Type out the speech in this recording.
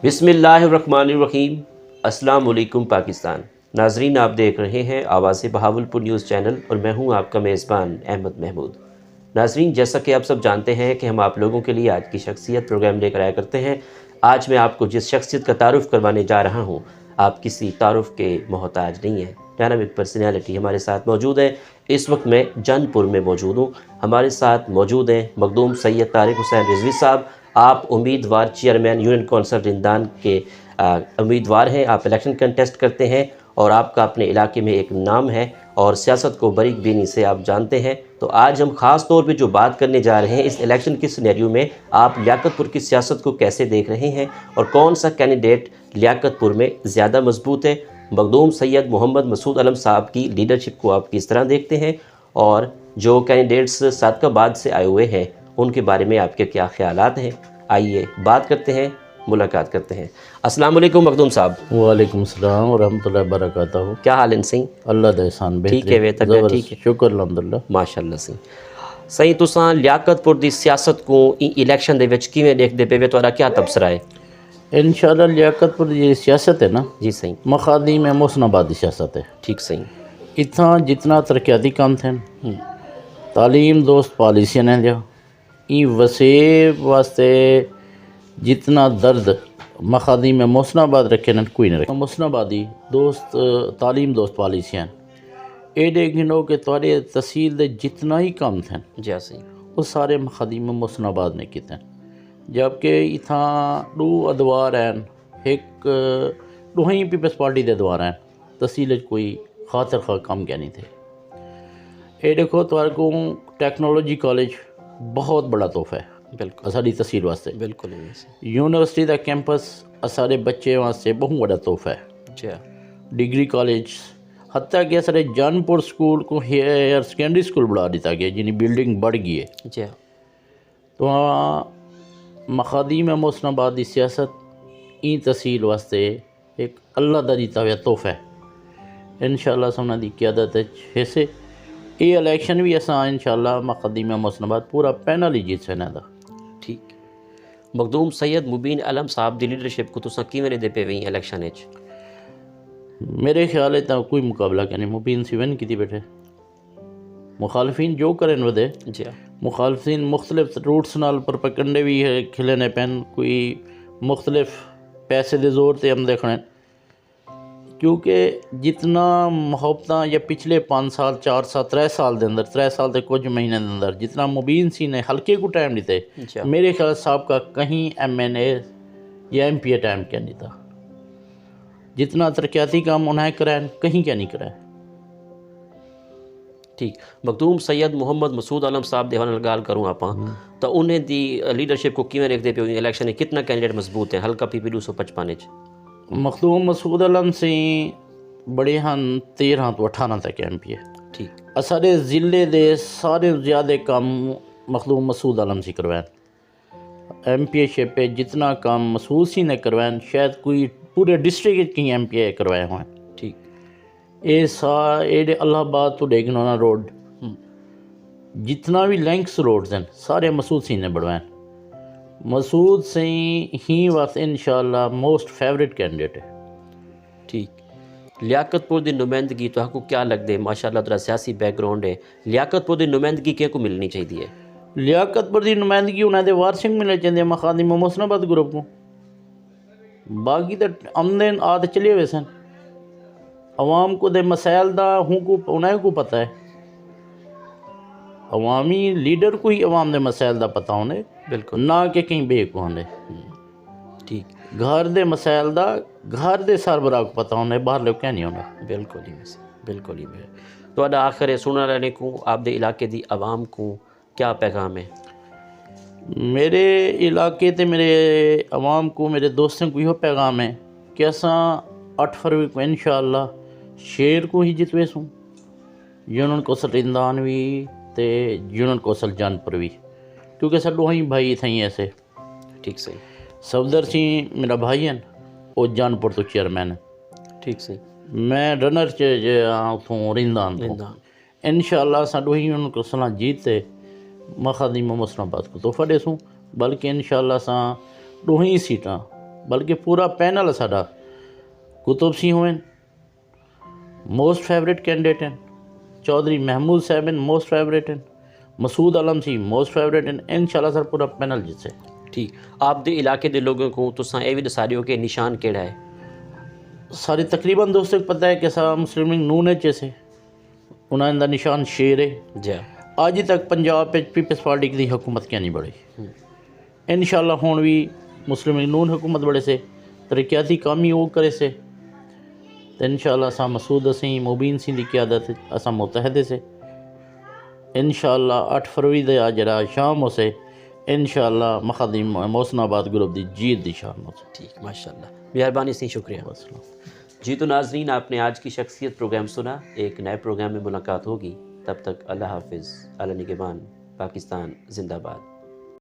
बिस्मिल्लाहिर्रहमानिर्रहीम। अस्सलाम वालेकुम पाकिस्तान। नाजरीन, आप देख रहे हैं आवाज़ बहावलपुर न्यूज़ चैनल और मैं हूं आपका मेज़बान अहमद महमूद। नाजरीन, जैसा कि आप सब जानते हैं कि हम आप लोगों के लिए आज की शख्सियत प्रोग्राम लेकर आया करते हैं। आज मैं आपको जिस शख्सियत का तारुफ़ करवाने जा रहा हूँ, आप किसी तारुफ़ के मोहताज नहीं हैं। डायनामिक पर्सनैलिटी हमारे साथ मौजूद है। इस वक्त मैं जौनपुर में मौजूद हूँ। हमारे साथ मौजूद हैं मखदूम सैयद तारिक हुसैन रिजवी साहब। आप उम्मीदवार चेयरमैन यूनियन कौंसल रिंदान के उम्मीदवार हैं। आप इलेक्शन कंटेस्ट करते हैं और आपका अपने इलाके में एक नाम है और सियासत को बारीक बीनी से आप जानते हैं। तो आज हम ख़ास तौर पे जो बात करने जा रहे हैं, इस इलेक्शन के सिनेरियो में आप लियाकतपुर की सियासत को कैसे देख रहे हैं और कौन सा कैंडिडेट लियाकतपुर में ज़्यादा मजबूत है। मखदूम सैयद मोहम्मद मसूद आलम साहब की लीडरशिप को आप किस तरह देखते हैं और जो कैंडिडेट्स सादकाबाद से आए हुए हैं उनके बारे में आपके क्या ख्यालात हैं। आइए बात करते हैं, मुलाकात करते हैं। अस्सलाम वालेकुम मखदूम साहब। वालेकुम सलाम व रहमतुल्लाहि व बरकातहू। क्या हाल है सिंह? अल्लाह दा एहसान ठीक है वे तक ठीक है, शुक्र अल्हम्दुलिल्लाह। माशाअल्लाह सिंह। सही तुसां लियाकतपुर दी सियासत को इलेक्शन दे विच किवें देखदे पे वे, तुहाडा क्या तबसरा है? इंशाअल्लाह लियाकतपुर दी सियासत है ना जी सही, मखादी में मोहसनाबाद दी सियासत है। ठीक सही। इतना जितना तरक्याती काम थे तालीम दोस्त पॉलिसियां ने जो ई वसे वास्ते जितना दर्द मखादी में मोहसनाबाद रखे न कोई नहीं रखे। मोहसनाबादी दोस्त तालीम दोस्त पॉलिसियां एडे गिनो के तोड़े तहसील दे जितना ही काम थे जी सही, वो सारे मखादी में मोहसनाबाद ने किते। जबकि इतना दो अदवार हैं, एक दोही पीपल्स पार्टी के अदवार हैं, तहसील कोई खातर खा काम क्या नहीं थे। ये देखो तो को टेक्नोलॉजी कॉलेज बहुत बड़ा तोहफा है बिल्कुल साड़ी तहसील वास्ते। बिल्कुल यूनिवर्सिटी का कैंपस सारे बच्चे वास्ते बहुत बड़ा तोहफा है। जी डिग्री कॉलेज हत्या कि सारे जानपुर स्कूल को हायर सेकेंडरी स्कूल बढ़ा दिता गया, जिनी बिल्डिंग बढ़ गई है। जी। तो मखादी में मोहसनाबाद की सियासत ई तहसील वास्ते एक अल्लाह दा दिता हुआ तोहफा है। इंशाअल्लाह सोना दी क़यादत हिस्से ये इलेक्शन भी असा इंशाअल्लाह मखादी में मोहसनाबाद पूरा पैनल ही जीत सना दा। ठीक। मखदूम सैयद मुबीन आलम साहब दी लीडरशिप को तुसां किवें दे पे वही इलेक्शन विच? मेरे ख्याल है कोई मुकाबला क्या नहीं। मुबीन सिवन की बैठे मुखालफिन जो करें वधे। जी मुखालफिन मुख्तलिफ रूट्स नाल परपकंडे भी है खिलने पैन, कोई मुख्तलिफ पैसे दे जोर से हम देखने, क्योंकि जितना मुहब्बत या पिछले 5 साल 4 साल 3 साल के अंदर 3 साल के कुछ महीने के अंदर जितना मुबीन सी ने हल्के को टाइम दिते, मेरे ख्याल साहब का कहीं MNA या MP टाइम क्या नहीं था। जितना तरक्याती काम उन्हें कराएं कहीं क्या नहीं कराए। ठीक। मखदूम सैयद मोहम्मद मसूद आलम साहब दे हवाले गाल करूँ आप तो उन्हें दी लीडरशिप को किवें देखते पे इलेक्शन में कितना कैंडिडेट मजबूत है हल्का PP 255 मखदूम मसूद आलम से बड़े हन 13 तो 18 तक MP है। ठीक। सारे ज़िले दे सारे ज़्यादा काम मखदूम मसूद आलम से करवाएं। MP पे जितना काम मसूद सी ने करवाएं शायद कोई पूरे डिस्ट्रिक्ट की MP करवाए हुए। ठीक। ये सारे अल्लाहाबाद तो डेगनोना रोड जितना भी लैंक्स रोड्स हैं सारे मसूद सी ने बढ़वाएं। मसूद से ही वक्त इंशाअल्लाह मोस्ट फेवरेट कैंडिडेट है। ठीक। लियाकतपुर की नुमाइंदगी तो आपको क्या लगता है? माशाअल्लाह तेरा सियासी बैकग्राउंड है, लियाकतपुर की नुमाइंदगी क्या को मिलनी चाहिए? लियाकतपुर की नुमाइंदगी उन्हें वारसिंग मिलने चाहिए मखादी में मोहसनाबाद ग्रुप को। बाकी तो आमदन आद चले हुए सन अवाम को दे मसाइल दा हूँ को उन्हें को पता है। अवामी लीडर को ही अवाम दे मसाइल दा पता होने बिल्कुल ना कि कहीं बे को होने। ठीक। घर दे मसाइल दा घर दे सरबराह को पता होने, बाहर लोग क्या नहीं होना। बिल्कुल ही वैसे, बिल्कुल ही वैसे। तो आखिर सुनने वाले को आप दे इलाके दी आवाम को क्या पैगाम है? मेरे इलाके ते मेरे अवाम को मेरे दोस्तों को यो पैगाम है कि असा 8 फरवरी को इंशाअल्लाह शेर को ही जितवे सूँ, यूनियन कौंसल रिंदान भी ते यूनियन कौंसल जानपुर भी, क्योंकि साडो ही भाई थी ऐसे। ठीक सही। सफदर सिंह मेरा भाई है, वो जानपुर तो चेयरमैन है। ठीक सही। मैं रनर उतों रिंदान तो इंशाअल्लाह साडो ही यूनियन कौंसल जीते मखादी में मोहसनाबाद को तोहफा देसूँ। बल्कि इंशाअल्लाह सा 2 ही सीटां बल्कि पूरा पैनल है साडा। कुतुब सिंह होवन मोस्ट फेवरेट कैंडिडेट हैं, चौधरी महमूद साहब हैं मोस्ट फेवरेट हैं, मसूद आलम सी मोस्ट फेवरेट हैं। इंशाल्लाह सर पूरा पैनल जिसे। ठीक, आप दे इलाके दे लोगों को तुसां ये भी दसा दियो कि निशान केड़ा है? सारी तकरीबन दोस्तों को पता है कि सा मुस्लिम लीग नून च से उन्होंने दा निशान शेर है। जी अज तक पंजाब पीपल्स पार्टी की हुकूमत क्या नहीं बढ़ी। इंशाल्लाह हुण भी मुस्लिम लीग नून हुकूमत बड़े से तरक्याती काम ही वो करे से। तो इंशाल्लाह असा मसूद असी मुबीन सिंह की क्यादत असा मुतहदे से इंशाल्लाह 8 फरवरी दे जरा शाम हो से इंशाल्लाह मखदम मोहसनाबाद ग्रुप की जीत की शाम हो से। ठीक, माशाल्लाह, मेहरबानी सी, शुक्रिया। जी तो नाजरीन, आपने आज की शख्सियत प्रोग्राम सुना। एक नए प्रोग्राम में मुलाकात होगी, तब तक अल्लाह हाफिज़, अल्लाह निगहबान, पाकिस्तान जिंदाबाद।